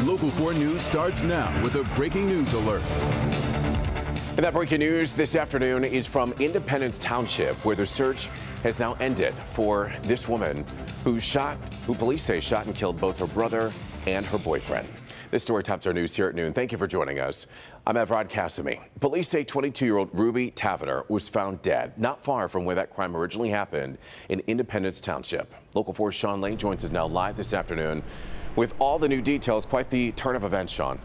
Local 4 News starts now with a breaking news alert. And that breaking news this afternoon is from Independence Township, where the search has now ended for this woman who police say shot and killed both her brother and her boyfriend. This story tops our news here at noon. Thank you for joining us. I'm Evrod Cassimy. Police say 22-year-old Ruby Tavener was found dead not far from where that crime originally happened in Independence Township. Local 4's Sean Lane joins us now live this afternoon with all the new details. Quite the turn of events, Sean.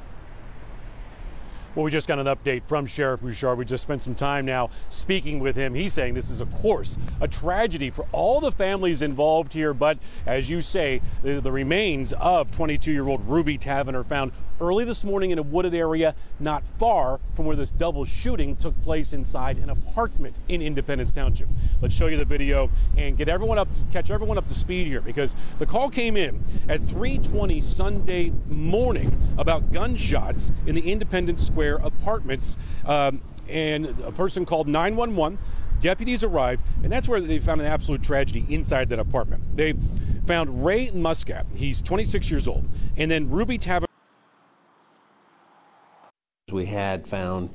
Well, we just got an update from Sheriff Bouchard. We just spent some time now speaking with him. He's saying this is, of course, a tragedy for all the families involved here. But as you say, the remains of 22-year-old Ruby Tavener found early this morning in a wooded area not far from where this double shooting took place inside an apartment in Independence Township. Let's show you the video and catch everyone up to speed here, because the call came in at 3:20 Sunday morning about gunshots in the Independence Square apartments, and a person called 911. Deputies arrived, and that's where they found an absolute tragedy inside that apartment. They found Ray Muscat. He's 26 years old, and then Ruby Tavener. We had found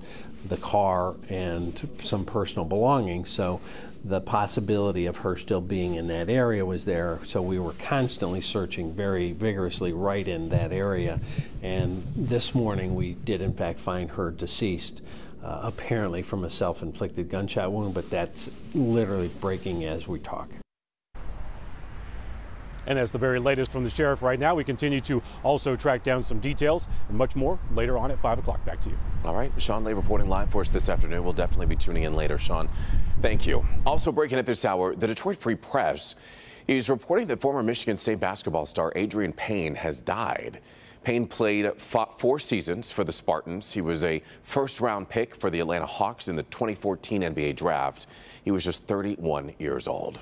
the car and some personal belongings, so the possibility of her still being in that area was there. So we were constantly searching very vigorously right in that area. And this morning we did in fact find her deceased, apparently from a self-inflicted gunshot wound, but that's literally breaking as we talk. And that's the very latest from the sheriff right now. We continue to also track down some details and much more later on at 5 o'clock. Back to you. All right, Sean Lay reporting live for us this afternoon. We'll definitely be tuning in later, Sean. Thank you. Also breaking at this hour, the Detroit Free Press is reporting that former Michigan State basketball star Adrian Payne has died. Payne played 4 seasons for the Spartans. He was a first-round pick for the Atlanta Hawks in the 2014 NBA draft. He was just 31 years old.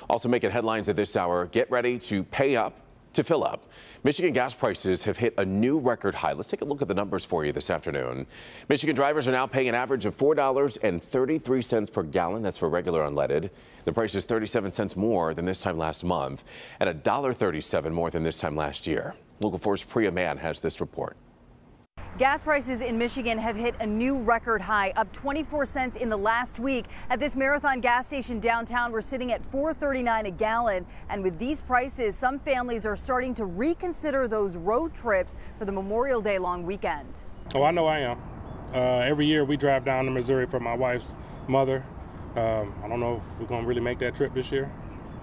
Also making headlines at this hour, get ready to pay up to fill up. Michigan gas prices have hit a new record high. Let's take a look at the numbers for you this afternoon. Michigan drivers are now paying an average of $4.33 per gallon. That's for regular unleaded. The price is 37 cents more than this time last month and $1.37 more than this time last year. Local 4's Priya Mann has this report. Gas prices in Michigan have hit a new record high, up 24 cents in the last week. At this Marathon gas station downtown, we're sitting at $4.39 a gallon. And with these prices, some families are starting to reconsider those road trips for the Memorial Day long weekend. Oh, I know I am. Every year we drive down to Missouri for my wife's mother. I don't know if we're going to really make that trip this year,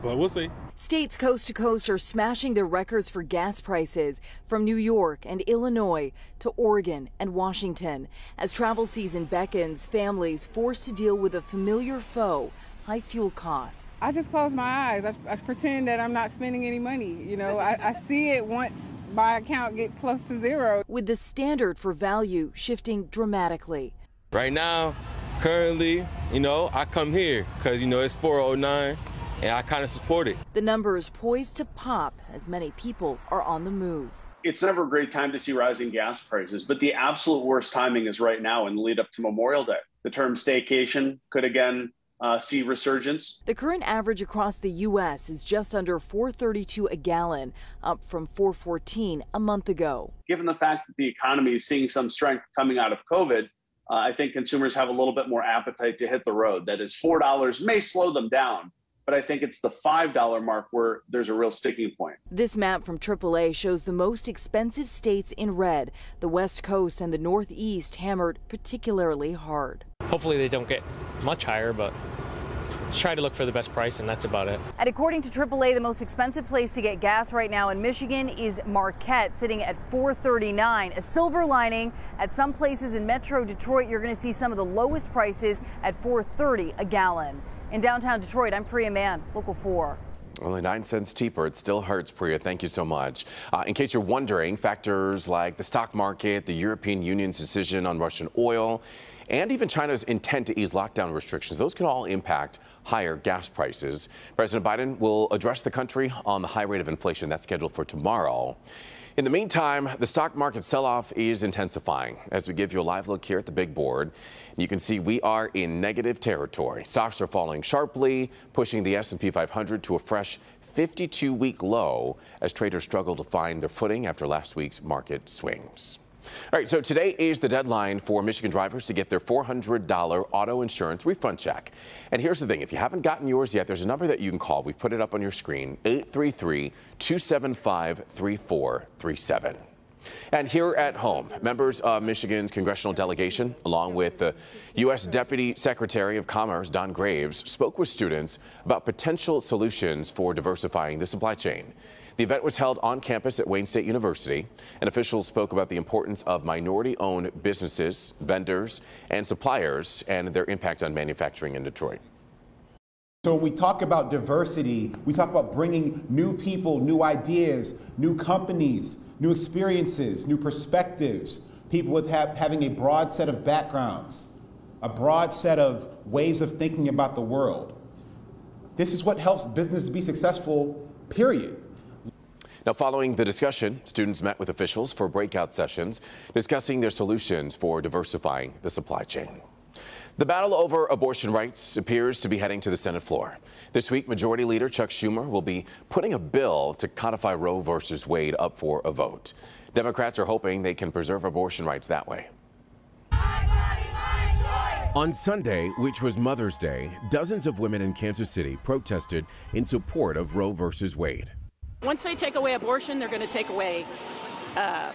but we'll see. States coast to coast are smashing their records for gas prices, from New York and Illinois to Oregon and Washington. As travel season beckons, families forced to deal with a familiar foe, high fuel costs. I just close my eyes. I pretend that I'm not spending any money. You know, I see it once my account gets close to zero. With the standard for value shifting dramatically. Right now, currently, I come here because, it's 409. And I kind of support it. The numbers poised to pop as many people are on the move. It's never a great time to see rising gas prices, but the absolute worst timing is right now in the lead up to Memorial Day. The term staycation could again see resurgence. The current average across the U.S. is just under $4.32 a gallon, up from $4.14 a month ago. Given the fact that the economy is seeing some strength coming out of COVID, I think consumers have a little bit more appetite to hit the road. That is, $4 may slow them down, but I think it's the $5 mark where there's a real sticking point. This map from AAA shows the most expensive states in red. The West Coast and the Northeast hammered particularly hard. Hopefully they don't get much higher, but try to look for the best price, and that's about it. And according to AAA, the most expensive place to get gas right now in Michigan is Marquette, sitting at $4.39. A silver lining, at some places in Metro Detroit, you're going to see some of the lowest prices at $4.30 a gallon. In downtown Detroit, I'm Priya Mann, Local 4. Only 9 cents cheaper. It still hurts, Priya. Thank you so much. In case you're wondering, factors like the stock market, the European Union's decision on Russian oil, and even China's intent to ease lockdown restrictions, those can all impact higher gas prices. President Biden will address the country on the high rate of inflation that's scheduled for tomorrow. In the meantime, the stock market sell-off is intensifying. As we give you a live look here at the big board, you can see we are in negative territory. Stocks are falling sharply, pushing the S&P 500 to a fresh 52-week low as traders struggle to find their footing after last week's market swings. All right, so today is the deadline for Michigan drivers to get their $400 auto insurance refund check. And here's the thing, if you haven't gotten yours yet, there's a number that you can call. We've put it up on your screen, 833-275-3437. And here at home, members of Michigan's congressional delegation, along with the U.S. Deputy Secretary of Commerce, Don Graves, spoke with students about potential solutions for diversifying the supply chain. The event was held on campus at Wayne State University, and officials spoke about the importance of minority-owned businesses, vendors, and suppliers, and their impact on manufacturing in Detroit. So when we talk about diversity, we talk about bringing new people, new ideas, new companies, new experiences, new perspectives, people with having a broad set of backgrounds, a broad set of ways of thinking about the world. This is what helps businesses be successful, period. Now, following the discussion, students met with officials for breakout sessions discussing their solutions for diversifying the supply chain. The battle over abortion rights appears to be heading to the Senate floor. This week, Majority Leader Chuck Schumer will be putting a bill to codify Roe v. Wade up for a vote. Democrats are hoping they can preserve abortion rights that way. On Sunday, which was Mother's Day, dozens of women in Kansas City protested in support of Roe v. Wade. Once they take away abortion, they're going to take away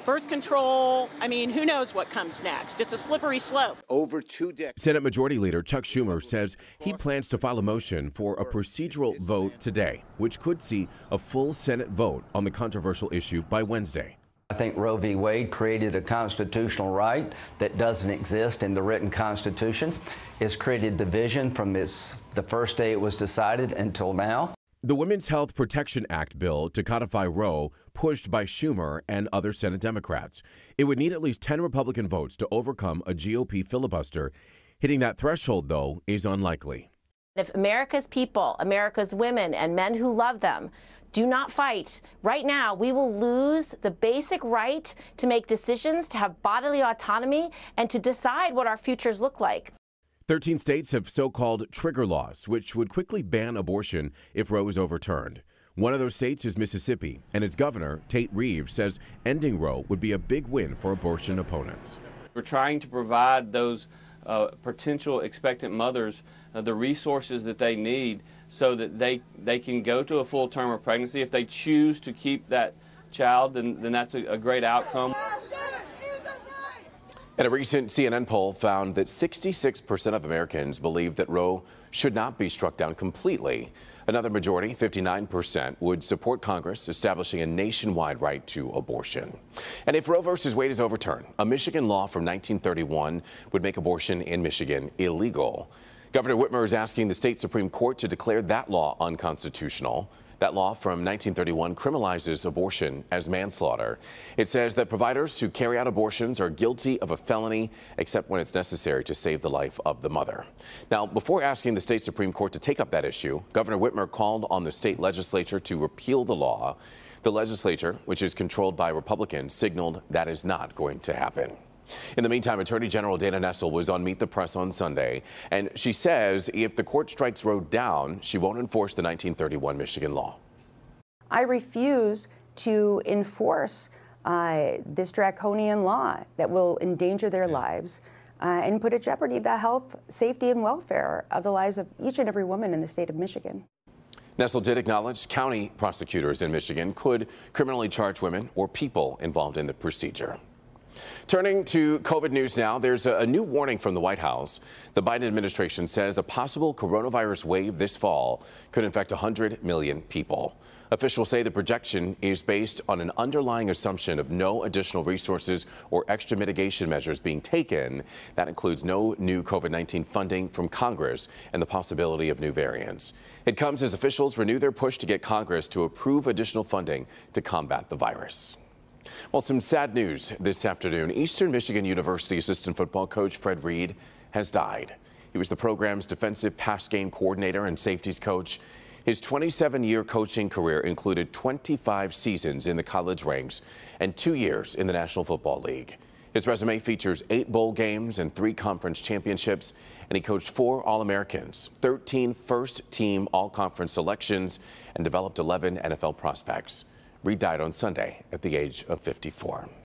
birth control. I mean, who knows what comes next? It's a slippery slope. Over 2 decades. Senate Majority Leader Chuck Schumer says he plans to file a motion for a procedural vote today, which could see a full Senate vote on the controversial issue by Wednesday. I think Roe v. Wade created a constitutional right that doesn't exist in the written Constitution. It's created division from the first day it was decided until now. The Women's Health Protection Act bill to codify Roe, pushed by Schumer and other Senate Democrats. It would need at least 10 Republican votes to overcome a GOP filibuster. Hitting that threshold, though, is unlikely. If America's people, America's women and men who love them, do not fight, right now we will lose the basic right to make decisions, to have bodily autonomy, and to decide what our futures look like. 13 states have so-called trigger laws, which would quickly ban abortion if Roe is overturned. One of those states is Mississippi, and its governor, Tate Reeves, says ending Roe would be a big win for abortion opponents. We're trying to provide those potential expectant mothers the resources that they need so that they can go to a full term of pregnancy. If they choose to keep that child, then that's a great outcome. And a recent CNN poll found that 66% of Americans believe that Roe should not be struck down completely. Another majority, 59%, would support Congress establishing a nationwide right to abortion. And if Roe v. Wade is overturned, a Michigan law from 1931 would make abortion in Michigan illegal. Governor Whitmer is asking the state Supreme Court to declare that law unconstitutional. That law from 1931 criminalizes abortion as manslaughter. It says that providers who carry out abortions are guilty of a felony, except when it's necessary to save the life of the mother. Now, before asking the state Supreme Court to take up that issue, Governor Whitmer called on the state legislature to repeal the law. The legislature, which is controlled by Republicans, signaled that is not going to happen. In the meantime, Attorney General Dana Nessel was on Meet the Press on Sunday, and she says if the court strikes Roe down, she won't enforce the 1931 Michigan law. I refuse to enforce this draconian law that will endanger their lives and put at jeopardy the health, safety, and welfare of the lives of each and every woman in the state of Michigan. Nessel did acknowledge county prosecutors in Michigan could criminally charge women or people involved in the procedure. Turning to COVID news now, there's a new warning from the White House. The Biden administration says a possible coronavirus wave this fall could infect 100 million people. Officials say the projection is based on an underlying assumption of no additional resources or extra mitigation measures being taken. That includes no new COVID-19 funding from Congress and the possibility of new variants. It comes as officials renew their push to get Congress to approve additional funding to combat the virus. Well, some sad news this afternoon. Eastern Michigan University assistant football coach Fred Reed has died. He was the program's defensive pass game coordinator and safeties coach. His 27-year coaching career included 25 seasons in the college ranks and 2 years in the National Football League. His resume features 8 bowl games and 3 conference championships, and he coached 4 All-Americans, 13 first-team All-Conference selections, and developed 11 NFL prospects. Reed died on Sunday at the age of 54.